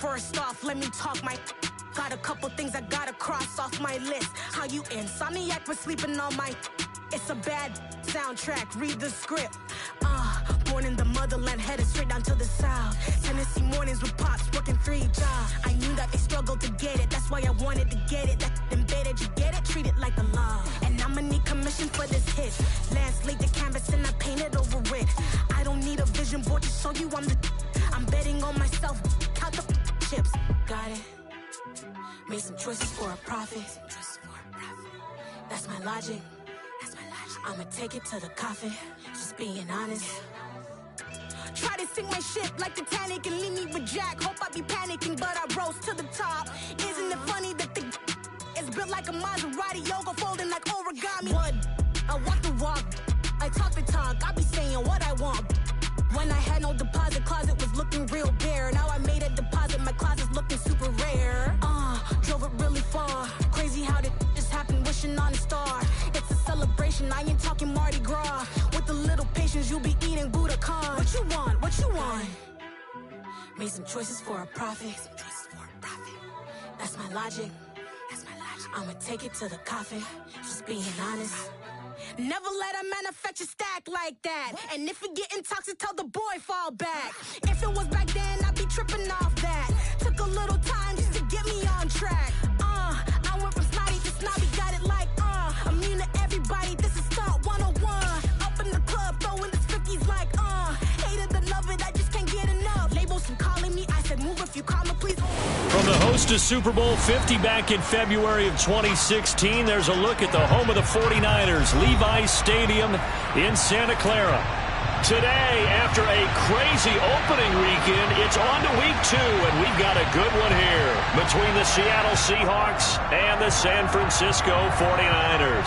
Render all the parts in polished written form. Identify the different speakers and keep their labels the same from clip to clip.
Speaker 1: First off, let me talk my... Got a couple things I gotta cross off my list. How you insomniac for sleeping on my... It's a bad soundtrack, read the script. Born in the motherland, headed straight down to the south. Tennessee mornings with pops, working 3 jobs. I knew that they struggled to get it, that's why I wanted to get it. That embedded, you get it, treat it like a law. And I'ma need commission for this hit. Lance laid the canvas and I painted over it. I don't need a vision board to show you I'm betting on myself, count the chips. Got it. Made some choices for a profit. That's my logic. I'ma take it to the coffin, just being honest. Try to sink my ship like Titanic and leave me with Jack. Hope I be panicking, but I rose to the top. Isn't it funny that the is built like a Maserati, yoga folding like origami? What? I walk the walk, I talk the talk, I be saying what I want. When I had no deposit, closet was looking real bare. Now I made a deposit, my closet's looking super rare. Drove it really far. Crazy how did just happen, wishing on a star. It's a celebration, I ain't talking Mardi Gras. With a little patience, you'll be eating Budokan. What you want? What you want? Made some choices for a profit. That's my logic. I'ma take it to the coffin, just being honest. Never let a manufacture stack like that. And if it getting toxic, tell the boy fall back. If it was back then, I'd be tripping off that. Took a little time just to get me on track. I went from snotty to snobby, got it like immune to everybody, this is stunt 101. Up in the club, throwing the cookies like hate it or love it, I just can't get enough. Labels from calling me, I said move if you call me, please.
Speaker 2: From the host of Super Bowl 50 back in February of 2016, there's a look at the home of the 49ers, Levi's Stadium in Santa Clara. Today, after a crazy opening weekend, it's on to week 2, and we've got a good one here between the Seattle Seahawks and the San Francisco 49ers.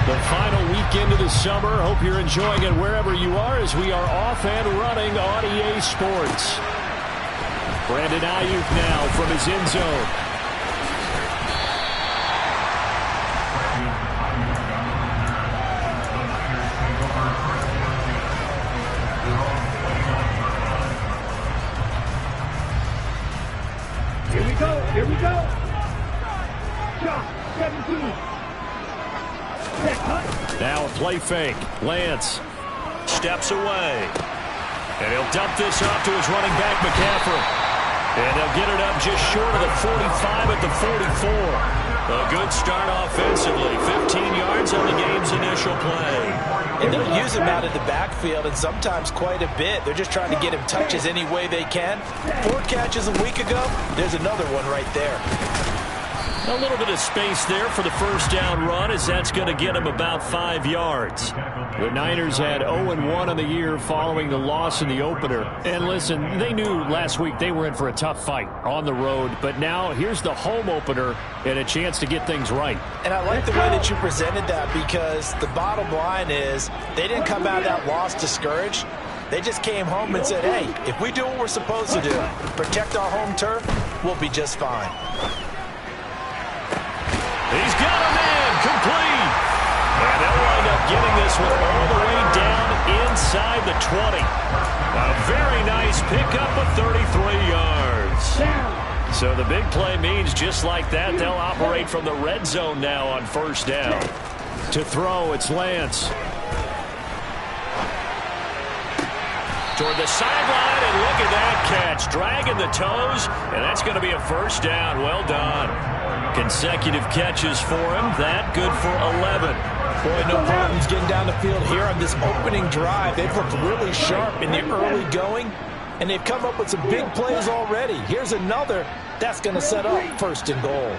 Speaker 2: The final weekend of the summer. Hope you're enjoying it wherever you are as we are off and running on EA Sports. Brandon Ayuk now from his end zone.
Speaker 3: Here we go. Shot 17.
Speaker 2: Now a play fake. Lance steps away. And he'll dump this off to his running back, McCaffrey. And they'll get it up just short of the 45 at the 44. A good start offensively. 15 yards on the game's initial play.
Speaker 4: And they'll use him out of the backfield, and sometimes quite a bit. They're just trying to get him touches any way they can. 4 catches a week ago. There's another one right there.
Speaker 2: A little bit of space there for the first down run, as that's going to get him about 5 yards. The Niners had 0-1 on the year following the loss in the opener. And listen, they knew last week they were in for a tough fight on the road. But now here's the home opener and a chance to get things right.
Speaker 4: And I like the way that you presented that, because the bottom line is they didn't come out of that loss discouraged. They just came home and said, hey, if we do what we're supposed to do, protect our home turf, we'll be just fine.
Speaker 2: He's got a man complete. And they'll wind up getting this one all the way down inside the 20. A very nice pickup of 33 yards. So the big play means just like that, they'll operate from the red zone now on first down. To throw, it's Lance. Toward the sideline, and look at that catch. Dragging the toes, and that's going to be a first down. Well done. Consecutive catches for him. That good for 11.
Speaker 4: Boy, no problems getting down the field here on this opening drive. They've looked really sharp in the early going, and they've come up with some big plays already. Here's another that's going to set up first and goal.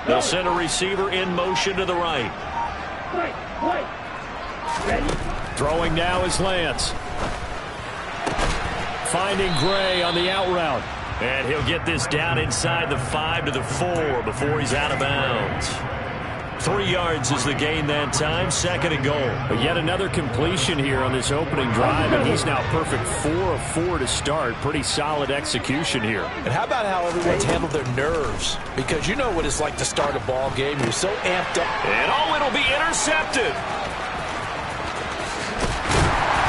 Speaker 2: They'll send a receiver in motion to the right. Throwing now is Lance. Finding Gray on the out route. And he'll get this down inside the 5 to the 4 before he's out of bounds. 3 yards is the gain that time, 2nd and goal. But yet another completion here on this opening drive, and he's now perfect 4 of 4 to start. Pretty solid execution here.
Speaker 4: And how about how everyone's handled their nerves? Because you know what it's like to start a ball game. You're so amped up.
Speaker 2: And it'll be intercepted.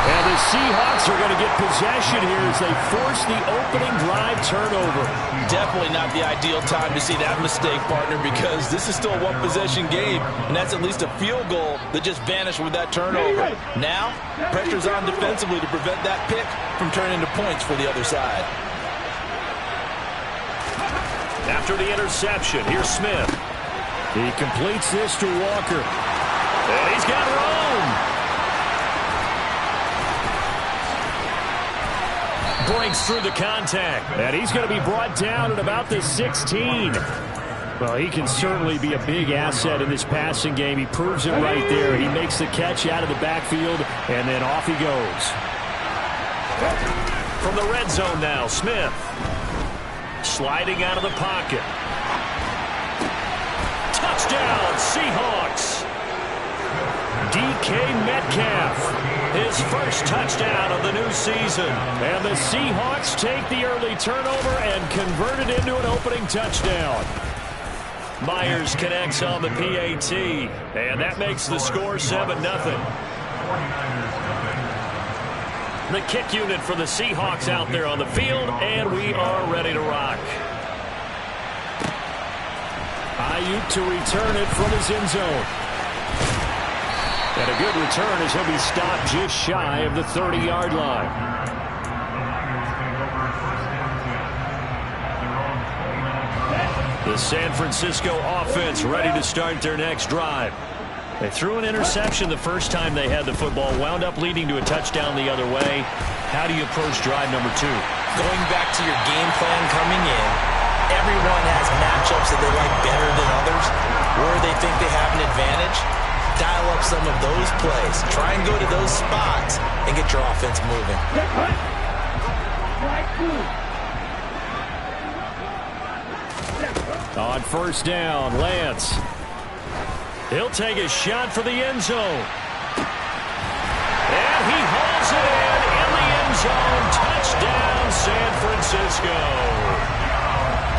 Speaker 2: And the Seahawks are going to get possession here as they force the opening drive turnover.
Speaker 4: Definitely not the ideal time to see that mistake, partner, because this is still a one-possession game, and that's at least a field goal that just vanished with that turnover. Now, pressure's on defensively to prevent that pick from turning into points for the other side.
Speaker 2: After the interception, here's Smith. He completes this to Walker. And he's got Rome. Breaks through the contact. And he's going to be brought down at about the 16. Well, he can certainly be a big asset in this passing game. He proves it right there. He makes the catch out of the backfield, and then off he goes. From the red zone now, Smith. Sliding out of the pocket. Touchdown, Seahawks. DK Metcalf, his first touchdown of the new season. And the Seahawks take the early turnover and convert it into an opening touchdown. Myers connects on the PAT, and that makes the score 7-0. The kick unit for the Seahawks out there on the field, and we are ready to rock. Ayuk to return it from his end zone. And a good return as he'll be stopped just shy of the 30-yard line. The San Francisco offense ready to start their next drive. They threw an interception the first time they had the football, wound up leading to a touchdown the other way. How do you approach drive number 2?
Speaker 4: Going back to your game plan coming in, everyone has matchups that they like better than others, where they think they have an advantage. Dial up some of those plays. Try and go to those spots and get your offense moving.
Speaker 2: On first down, Lance. He'll take a shot for the end zone. And he hauls it in the end zone. Touchdown, San Francisco.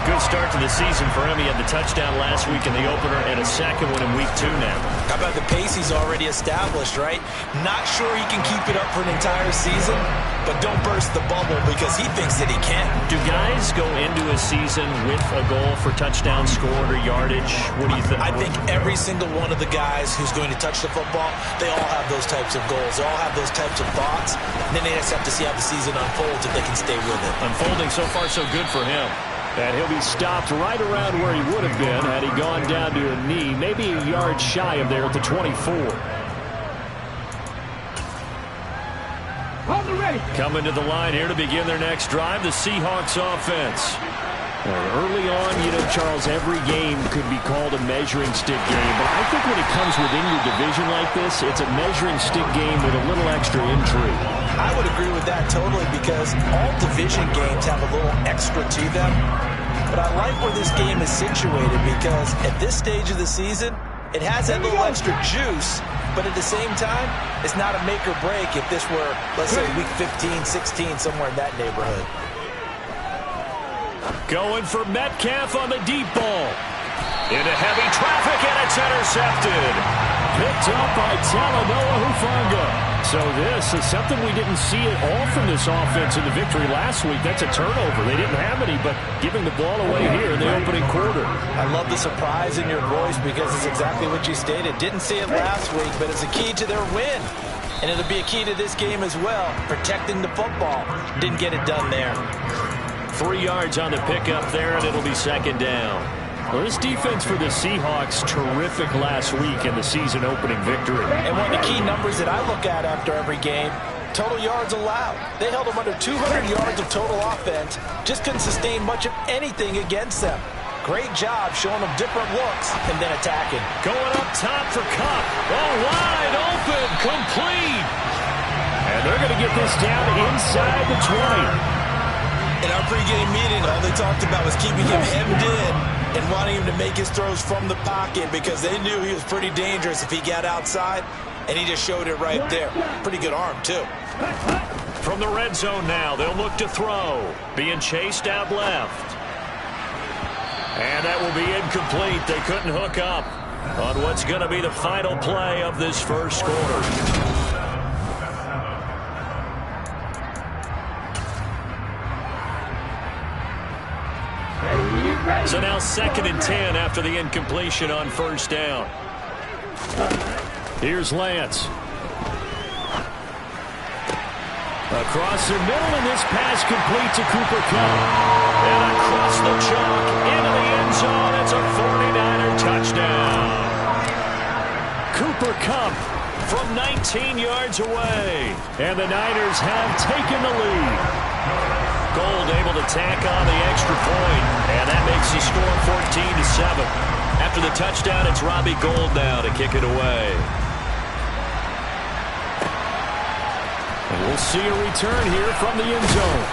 Speaker 2: Good start to the season for him. He had the touchdown last week in the opener and a second one in week 2 now.
Speaker 4: How about the pace he's already established, right? Not sure he can keep it up for an entire season, but don't burst the bubble because he thinks that he can.
Speaker 2: Do guys go into a season with a goal for touchdown scored or yardage? What do you think?
Speaker 4: I think every single one of the guys who's going to touch the football, they all have those types of goals. They all have those types of thoughts. And then they just have to see how the season unfolds if they can stay with it.
Speaker 2: Unfolding so far so good for him. And he'll be stopped right around where he would have been had he gone down to a knee, maybe a yard shy of there at the 24. Coming to the line here to begin their next drive, the Seahawks offense. Early on, Charles, every game could be called a measuring stick game. But I think when it comes within your division like this, it's a measuring stick game with a little extra intrigue.
Speaker 4: I would agree with that totally because all division games have a little extra to them. But I like where this game is situated because at this stage of the season, it has that little extra juice. But at the same time, it's not a make or break if this were, let's say, week 15, 16, somewhere in that neighborhood.
Speaker 2: Going for Metcalf on the deep ball. Into heavy traffic, and it's intercepted. Picked up by Talanoa Hufanga. So this is something we didn't see at all from this offense in the victory last week. That's a turnover. They didn't have any, but giving the ball away here in the opening quarter.
Speaker 4: I love the surprise in your voice because it's exactly what you stated. Didn't see it last week, but it's a key to their win. And it'll be a key to this game as well, protecting the football. Didn't get it done there.
Speaker 2: 3 yards on the pickup there, and it'll be second down. Well, this defense for the Seahawks, terrific last week in the season-opening victory.
Speaker 4: And one of the key numbers that I look at after every game, total yards allowed. They held them under 200 yards of total offense, just couldn't sustain much of anything against them. Great job showing them different looks and then attacking.
Speaker 2: Going up top for Kupp. Oh, wide open, complete. And they're going to get this down inside the 20.
Speaker 4: And our pregame meeting, all they talked about was keeping him hemmed in and wanting him to make his throws from the pocket because they knew he was pretty dangerous if he got outside, and he just showed it right there. Pretty good arm, too.
Speaker 2: From the red zone now, they'll look to throw. Being chased out left. And that will be incomplete. They couldn't hook up on what's going to be the final play of this first quarter. So now 2nd and 10 after the incompletion on first down. Here's Lance. Across the middle, and this pass complete to Cooper Kupp. And across the chalk into the end zone. It's a 49er touchdown. Cooper Kupp from 19 yards away. And the Niners have taken the lead. Gold able to tack on the extra point, and that makes the score 14-7. After the touchdown, it's Robbie Gould now to kick it away. And we'll see a return here from the end zone.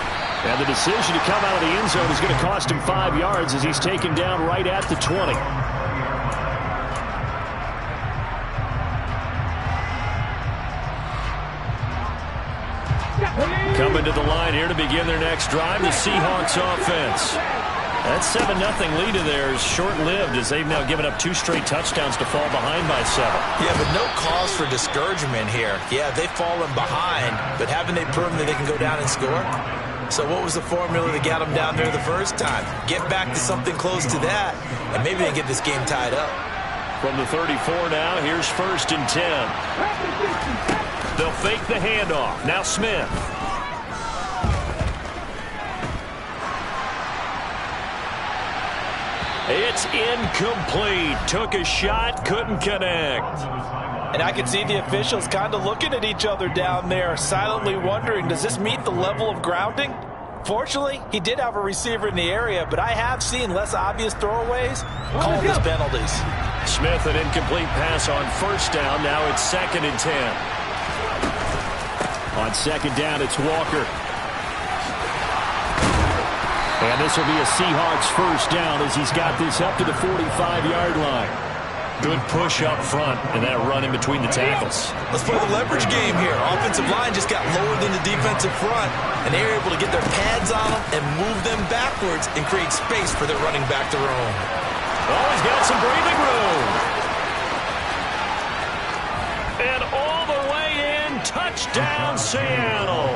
Speaker 2: And the decision to come out of the end zone is going to cost him 5 yards as he's taken down right at the 20. Coming to the line here to begin their next drive, the Seahawks offense. That 7-0 lead of theirs short-lived as they've now given up 2 straight touchdowns to fall behind by 7.
Speaker 4: Yeah, but no cause for discouragement here. Yeah, they've fallen behind, but haven't they proven that they can go down and score? So what was the formula that got them down there the first time? Get back to something close to that, and maybe they get this game tied up.
Speaker 2: From the 34 now, here's 1st and 10. They'll fake the handoff. Now Smith. It's incomplete. Took a shot, couldn't connect.
Speaker 4: And I can see the officials kind of looking at each other down there, silently wondering, does this meet the level of grounding? Fortunately, he did have a receiver in the area, but I have seen less obvious throwaways called as penalties.
Speaker 2: Smith, an incomplete pass on first down. Now it's 2nd and 10. On 2nd down, it's Walker. And this will be a Seahawks first down as he's got this up to the 45-yard line. Good push up front and that run in between the tackles.
Speaker 4: Let's play the leverage game here. Offensive line just got lower than the defensive front, and they were able to get their pads on them and move them backwards and create space for their running back to roam.
Speaker 2: Oh, he's got some breathing room. And all the way in, touchdown Seattle.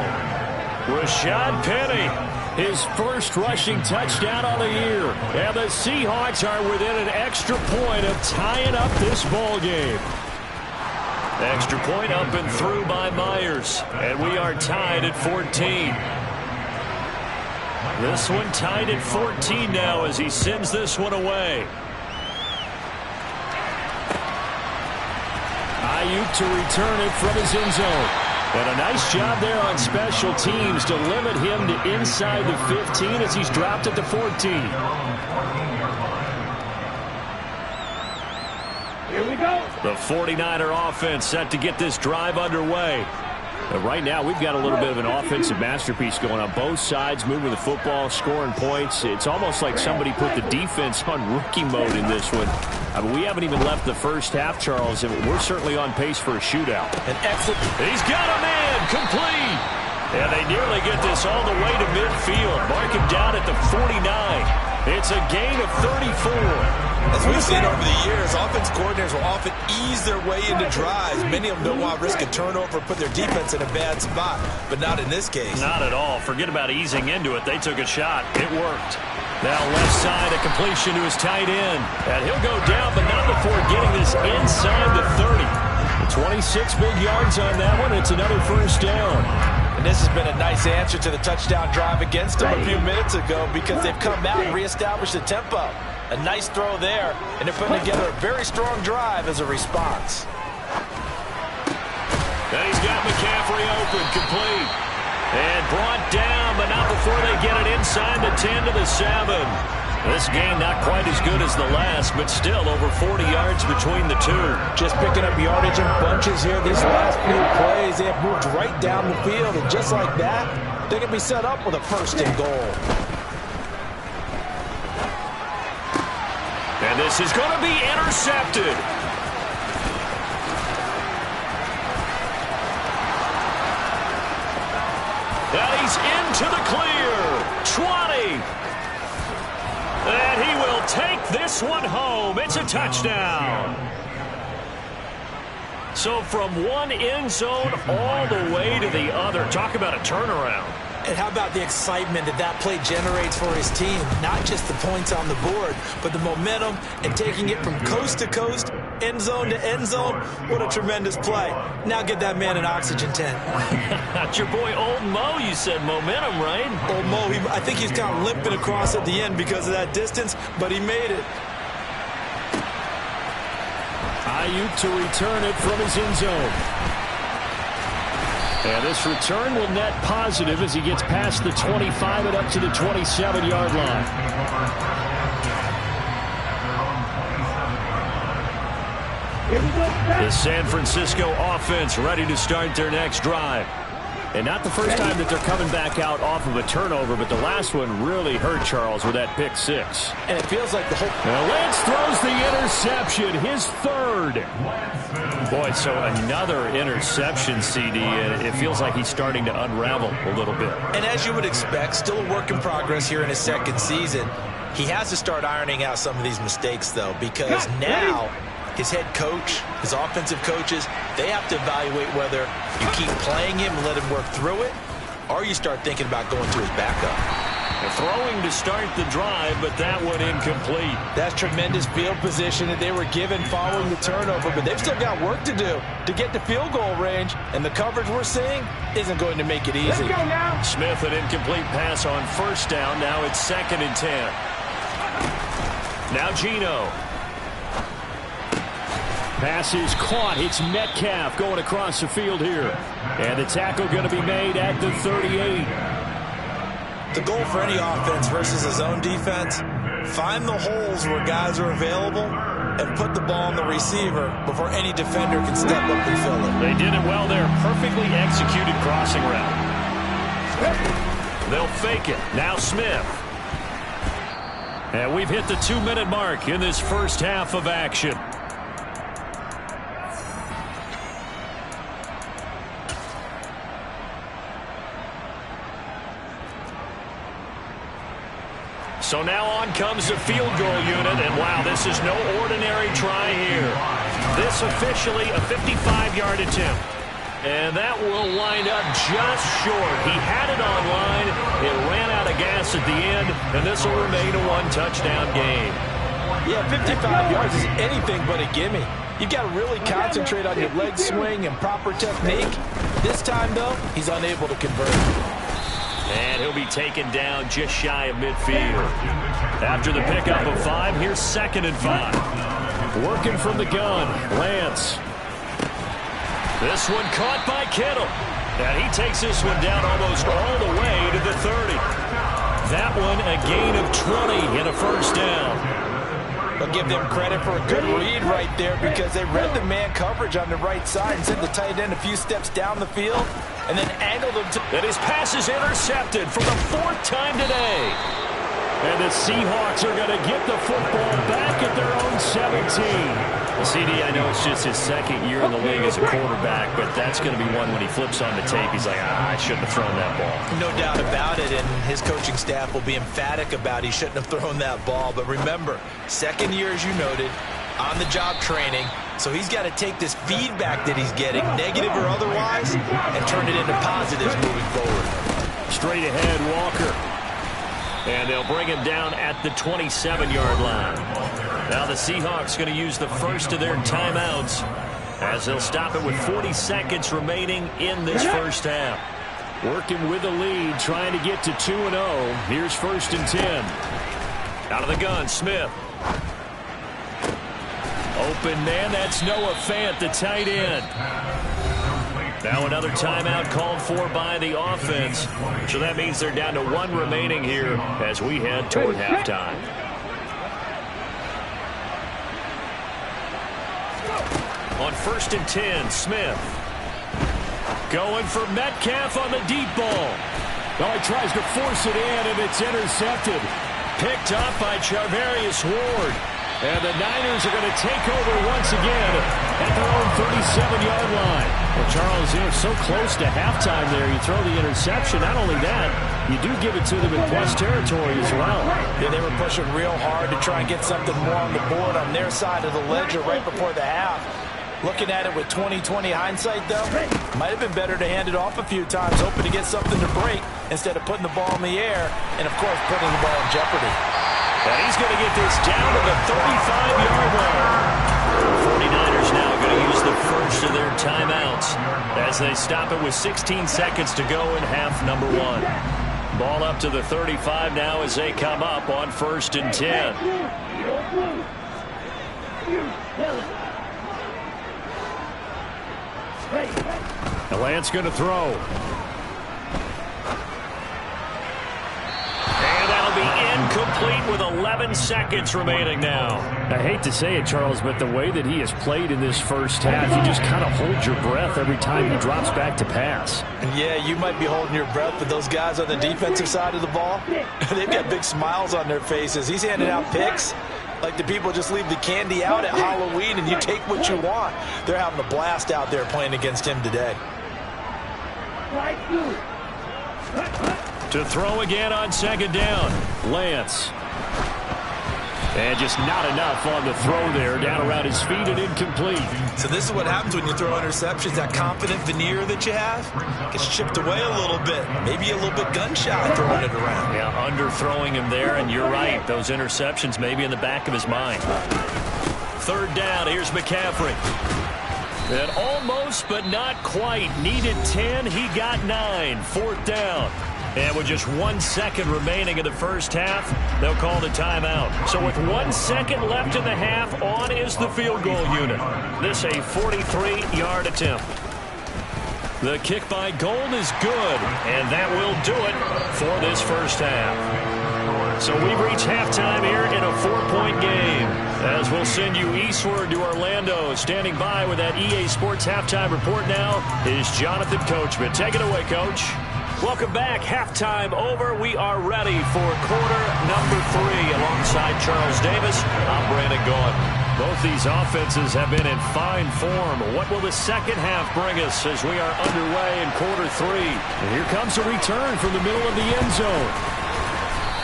Speaker 2: Rashad Penny. His first rushing touchdown on the year. And the Seahawks are within an extra point of tying up this ball game. Extra point up and through by Myers. And we are tied at 14. This one tied at 14 now as he sends this one away. Ayuk to return it from his end zone. And a nice job there on special teams to limit him to inside the 15 as he's dropped at the 14.
Speaker 3: Here we go.
Speaker 2: The 49er offense set to get this drive underway. But right now, we've got a little bit of an offensive masterpiece going on. Both sides moving the football, scoring points. It's almost like somebody put the defense on rookie mode in this one. I mean, we haven't even left the first half, Charles, and we're certainly on pace for a shootout.
Speaker 4: An excellent.
Speaker 2: He's got a man, complete. And they nearly get this all the way to midfield. Mark him down at the 49. It's a gain of 34.
Speaker 4: As we've seen over the years, offense coordinators will often ease their way into drives. Many of them don't want to risk a turnover or put their defense in a bad spot, but not in this case.
Speaker 2: Not at all. Forget about easing into it. They took a shot. It worked. Now left side, a completion to his tight end. And he'll go down, but not before getting this inside the 30. 26 big yards on that one. It's another first down.
Speaker 4: And this has been a nice answer to the touchdown drive against them a few minutes ago because they've come out and reestablished the tempo. A nice throw there, and they're putting together a very strong drive as a response.
Speaker 2: And he's got McCaffrey open, complete. And brought down, but not before they get it inside the 10 to the 7. This game not quite as good as the last, but still over 40 yards between the two.
Speaker 4: Just picking up yardage in bunches here these last few plays. They have moved right down the field, and just like that, they can be set up with a 1st and goal.
Speaker 2: And this is going to be intercepted. And he's into the clear. 20. And he will take this one home. It's a touchdown. So from one end zone all the way to the other. Talk about a turnaround.
Speaker 4: And how about the excitement that play generates for his team? Not just the points on the board, but the momentum and taking it from coast to coast, end zone to end zone. What a tremendous play. Now get that man an oxygen tent.
Speaker 2: That's your boy Old Mo. You said momentum, right?
Speaker 4: Old Mo, I think he's kind of limping across at the end because of that distance, but he made it.
Speaker 2: Ayuk to return it from his end zone. And this return will net positive as he gets past the 25 and up to the 27-yard line. The San Francisco offense ready to start their next drive. And not the first time that they're coming back out off of a turnover, but the last one really hurt Charles with that pick 6.
Speaker 4: And it feels like the whole...
Speaker 2: Now Lance throws the interception, his 3rd. Boy, so another interception, CD. It feels like he's starting to unravel a little bit.
Speaker 4: And as you would expect, still a work in progress here in his 2nd season. He has to start ironing out some of these mistakes, though, because now his head coach, his offensive coaches, they have to evaluate whether you keep playing him and let him work through it, or you start thinking about going to his backup.
Speaker 2: They're throwing to start the drive, but that one incomplete.
Speaker 4: That's tremendous field position that they were given following the turnover, but they've still got work to do to get to field goal range, and the coverage we're seeing isn't going to make it easy.
Speaker 3: Let's go now.
Speaker 2: Smith, an incomplete pass on 1st down. Now it's 2nd and 10. Now Geno. Pass is caught. It's Metcalf going across the field here. And the tackle going to be made at the 38.
Speaker 4: The goal for any offense versus a zone defense, find the holes where guys are available and put the ball on the receiver before any defender can step up and fill it.
Speaker 2: They did it well there. Perfectly executed crossing route. They'll fake it. Now Smith. And we've hit the 2-minute mark in this first half of action. So now on comes the field goal unit, and wow, this is no ordinary try here. This officially a 55-yard attempt. And that will wind up just short. He had it on line. It ran out of gas at the end, and this will remain a 1-touchdown game.
Speaker 4: Yeah, 55 yards is anything but a gimme. You've got to really concentrate on your leg swing and proper technique. This time, though, he's unable to convert.
Speaker 2: And he'll be taken down just shy of midfield. After the pickup of 5, here's 2nd and 5. Working from the gun, Lance. This one caught by Kittle. And he takes this one down almost all the way to the 30. That one a gain of 20 and a 1st down.
Speaker 4: But give them credit for a good read right there because they read the man coverage on the right side and sent the tight end a few steps down the field and then angled him to...
Speaker 2: And his pass is intercepted for the 4th time today. And the Seahawks are going to get the football back at their own 17. CD, I know it's just his 2nd year in the league as a quarterback, but that's going to be one when he flips on the tape. He's like, I shouldn't have thrown that ball.
Speaker 4: No doubt about it, and his coaching staff will be emphatic about he shouldn't have thrown that ball. But remember, 2nd year, as you noted, on-the-job training, so he's got to take this feedback that he's getting, negative or otherwise, and turn it into positives moving forward.
Speaker 2: Straight ahead, Walker. And they'll bring him down at the 27-yard line. Now the Seahawks going to use the first of their timeouts as they'll stop it with 40 seconds remaining in this first half. Working with the lead, trying to get to 2-0. Here's 1st and 10. Out of the gun, Smith. Open man, that's Noah Fant, the tight end. Now another timeout called for by the offense. So that means they're down to 1 remaining here as we head toward halftime. On 1st and 10, Smith. Going for Metcalf on the deep ball. Oh, he tries to force it in, and it's intercepted. Picked up by Charvarius Ward. And the Niners are going to take over once again at their own 37-yard line. Well, Charles, so close to halftime there. You throw the interception. Not only that, you do give it to them in plus territory as well.
Speaker 4: Yeah, they were pushing real hard to try and get something more on the board on their side of the ledger right before the half. Looking at it with 20/20 hindsight, though, might have been better to hand it off a few times, hoping to get something to break instead of putting the ball in the air and, of course, putting the ball in jeopardy.
Speaker 2: And he's going to get this down to the 35-yard line. The 49ers now going to use the first of their timeouts as they stop it with 16 seconds to go in half number 1. Ball up to the 35 now as they come up on 1st and 10. And Lance going to throw. And that'll be incomplete with 11 seconds remaining now. I hate to say it, Charles, but the way that he has played in this first half, you just kind of hold your breath every time he drops back to pass.
Speaker 4: Yeah, you might be holding your breath, but those guys on the defensive side of the ball, they've got big smiles on their faces. He's handing out picks like the people just leave the candy out at Halloween and you take what you want. They're having a blast out there playing against him today.
Speaker 2: To throw again on 2nd down, Lance. And just not enough on the throw there, down around his feet and incomplete.
Speaker 4: So this is what happens when you throw interceptions. That confident veneer that you have gets chipped away a little bit. Maybe a little bit gun-shy throwing it around.
Speaker 2: Yeah, underthrowing him there, and you're right. Those interceptions may be in the back of his mind. 3rd down, here's McCaffrey. And almost, but not quite. Needed 10, he got 9. 4th down. And with just 1 second remaining in the first half, they'll call the timeout. So with 1 second left in the half, on is the field goal unit. This a 43-yard attempt. The kick by Gold is good, and that will do it for this first half. So we've reached halftime here in a 4-point game. As we'll send you eastward to Orlando. Standing by with that EA Sports halftime report now is Jonathan Coachman. Take it away, Coach. Welcome back. Halftime over. We are ready for quarter number 3. Alongside Charles Davis, I'm Brandon Gaudin. Both these offenses have been in fine form. What will the second half bring us as we are underway in quarter 3? And here comes a return from the middle of the end zone.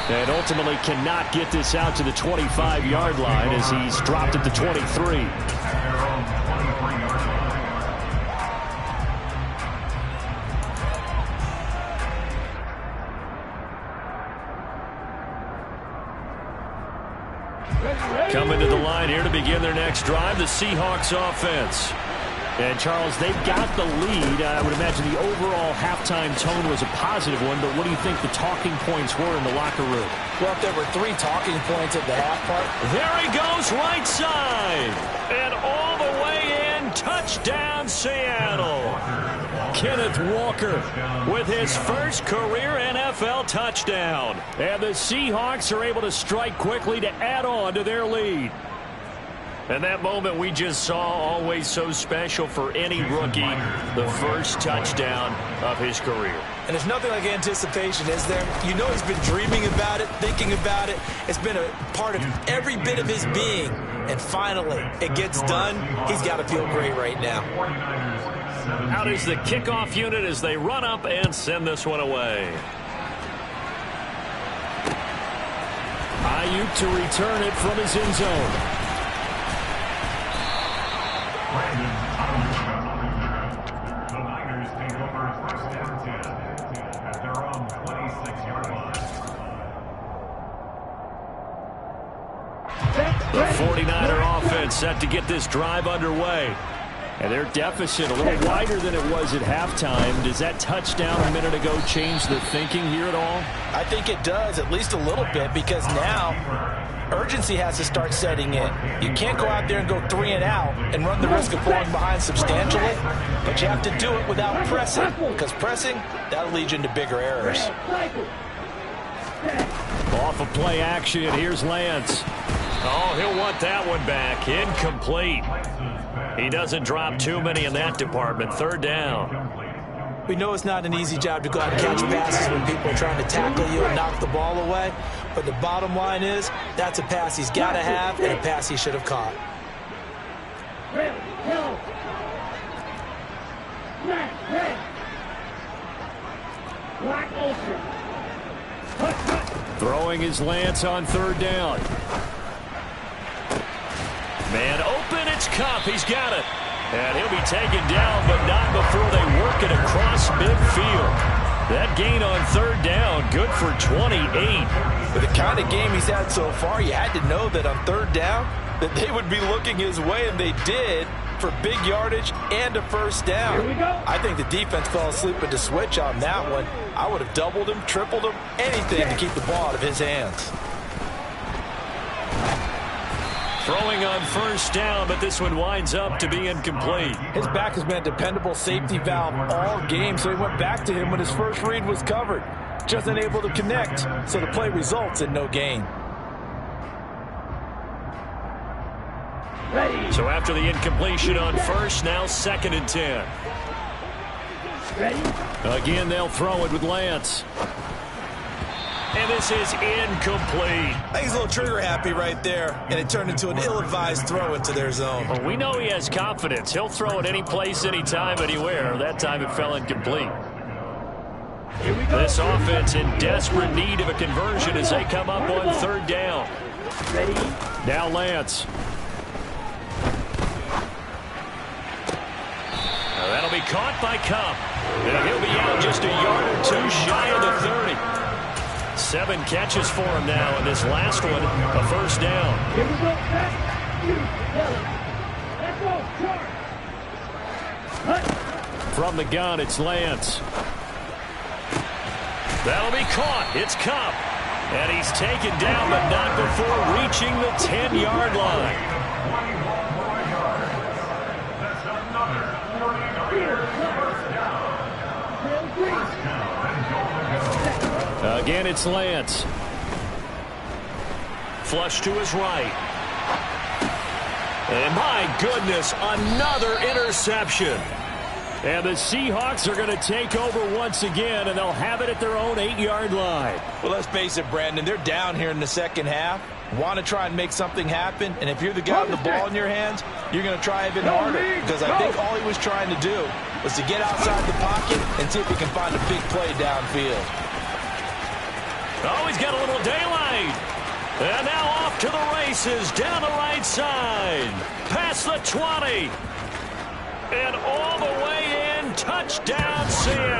Speaker 2: And ultimately cannot get this out to the 25-yard line as he's dropped at the 23. Coming to the line here to begin their next drive, the Seahawks offense. And, Charles, they've got the lead. I would imagine the overall halftime tone was a positive one, but what do you think the talking points were in the locker room?
Speaker 4: Well, if there were 3 talking points at the half part.
Speaker 2: There he goes, right side. And all the way in, touchdown Seattle. Kenneth Walker with his first career NFL touchdown. And the Seahawks are able to strike quickly to add on to their lead. And that moment we just saw, always so special for any rookie, the first touchdown of his career.
Speaker 4: And there's nothing like anticipation, is there? You know he's been dreaming about it, thinking about it. It's been a part of every bit of his being. And finally, it gets done. He's got to feel great right now.
Speaker 2: Out is the kickoff unit as they run up and send this one away. Ayuk to return it from his end zone.
Speaker 5: The Niners take over 1st and 10 at their own 26-yard line.
Speaker 2: The 49er offense set to get this drive underway. And their deficit a little wider than it was at halftime. Does that touchdown a minute ago change the thinking here at all?
Speaker 4: I think it does, at least a little bit, because now urgency has to start setting in. You can't go out there and go 3 and out and run the risk of falling behind substantially, but you have to do it without pressing, because pressing, that'll lead you into bigger errors.
Speaker 2: Off of play action, here's Lance. Oh, he'll want that one back. Incomplete. He doesn't drop too many in that department. 3rd down.
Speaker 4: We know it's not an easy job to go out and catch passes when people are trying to tackle you and knock the ball away. But the bottom line is, that's a pass he's got to have and a pass he should have caught.
Speaker 2: Throwing is Lance on third down. Man open, it's Cup. He's got it. And he'll be taken down, but not before they work it across midfield. That gain on third down, good for 28.
Speaker 4: With the kind of game he's had so far, you had to know that on third down, that they would be looking his way, and they did, for big yardage and a first down. I think the defense fell asleep with the switch on that one. I would have doubled him, tripled him, anything to keep the ball out of his hands.
Speaker 2: Throwing on first down, but this one winds up to be incomplete.
Speaker 4: His back has been a dependable safety valve all game, so he went back to him when his first read was covered. Just unable to connect, so the play results in no gain.
Speaker 2: So after the incompletion on first, now 2nd and 10. Again, they'll throw it with Lance. And this is incomplete.
Speaker 4: I think he's a little trigger happy right there, and it turned into an ill-advised throw into their zone.
Speaker 2: Well, we know he has confidence. He'll throw it any place, anytime, anywhere. That time it fell incomplete. This offense in desperate need of a conversion as they come up on third down. Now Lance. That'll be caught by Cup. And he'll be out just a yard or two shy of the 30. 7 catches for him now, and this last one, a first down.
Speaker 3: Here we go. Let's go.
Speaker 2: From the gun, it's Lance. That'll be caught. It's Cup. And he's taken down, but not before reaching the 10-yard line. Again, it's Lance. Flush to his right. And my goodness, another interception. And the Seahawks are going to take over once again, and they'll have it at their own 8-yard line.
Speaker 4: Well, let's face it, Brandon, they're down here in the second half. Want to try and make something happen, and if you're the guy with the ball in your hands, you're going to try even harder, because I think all he was trying to do was to get outside the pocket and see if he can find a big play downfield.
Speaker 2: Oh, he's got a little daylight. And now off to the races down the right side. Past the 20. And all the way in. Touchdown, Seattle.